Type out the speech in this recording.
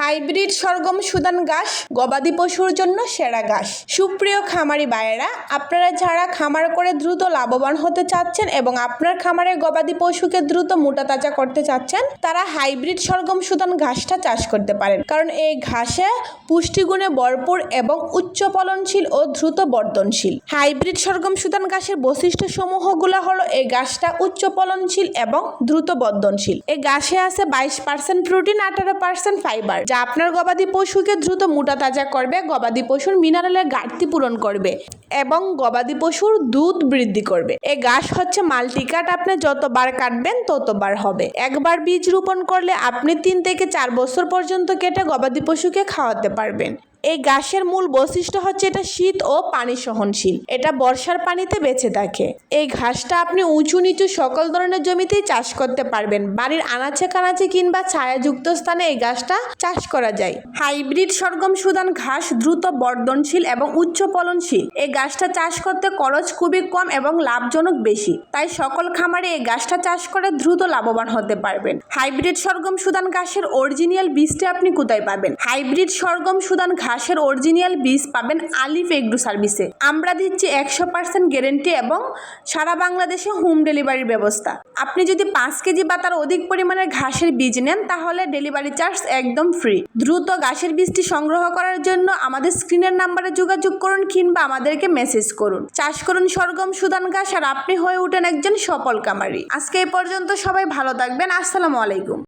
Hybrid সরগম Sudan ঘাস গবাদি পশুর জন্য সেরা ঘাস। সুপ্রিয় খামারি ভাইয়েরা, আপনারা যারা খামার করে দ্রুত লাভবান হতে চাচ্ছেন এবং আপনার খামারের গবাদি পশুকে দ্রুত মোটা তাজা করতে চাচ্ছেন, তারা হাইব্রিড সরগম সুদান ঘাসটা চাষ করতে পারেন। কারণ এই ঘাসে পুষ্টিগুণে ভরপুর এবং উচ্চ ফলনশীল ও দ্রুত বর্ধনশীল। হাইব্রিড সরগম সুদান ঘাসের বৈশিষ্ট্য সমূহগুলো হলো এই ঘাসটা উচ্চ ফলনশীল এবং দ্রুত বর্ধনশীল। এই ঘাসে আছে 22% প্রোটিন, 18% ফাইবার, যা আপনার গবাদি পশুকে দ্রুত মোটা তাজা করবে, গবাদি পশুর মিনারেলের ঘাটতি পূরণ করবে এবং গবাদি পশুর দুধ বৃদ্ধি করবে। এই ঘাস হচ্ছে মাল্টিকাট, আপনি যতবার কাটবেন ততবার হবে। একবার বীজ রোপণ করলে আপনি 3 থেকে 4 বছর পর্যন্ত কেটে গবাদি পশুকে খাওয়াতে পারবেন। এই ঘাসের মূল বৈশিষ্ট্য হচ্ছে এটা শীত ও পানি সহনশীল, এটা বর্ষার পানিতে বেঁচে থাকে। এই ঘাসটা আপনি উঁচু নিচু সকল ধরনের জমিতেই চাষ করতে পারবেন। বাড়ির আনাচে কানাচে কিংবা ছায়াযুক্ত স্থানে এই ঘাসটা চাষ করা যায়। হাইব্রিড সরগম সুদান ঘাস দ্রুত বর্ধনশীল এবং উচ্চ ফলনশীল। এই ঘাসটা চাষ করতে খরচ খুবই কম এবং লাভজনক বেশি, তাই সকল খামারে এই ঘাসটা চাষ করে দ্রুত লাভবান হতে পারবেন। হাইব্রিড সরগম সুদান ঘাসের অরিজিনাল বীজটা আপনি কোথায় পাবেন? হাইব্রিড সরগম সুদান ঘাসের অরিজিনাল বীজ পাবেন আলিফ এগ্রো সার্ভিসে। আমরা দিচ্ছি 100% গ্যারেন্টি এবং সারা বাংলাদেশে হোম ডেলিভারির ব্যবস্থা। আপনি যদি 5 কেজি বা তার অধিক পরিমাণের ঘাসের বীজ নেন, তাহলে ডেলিভারি চার্জ একদম ফ্রি। দ্রুত ঘাসের বীজটি সংগ্রহ করার জন্য আমাদের স্ক্রিনের নাম্বারে যোগাযোগ করুন কিংবা আমাদেরকে মেসেজ করুন। চাষ করুন সরগম সুদান ঘাস আর আপনি হয়ে উঠেন একজন সফল খামারি। আজকে এই পর্যন্ত, সবাই ভালো থাকবেন। আসসালামু আলাইকুম।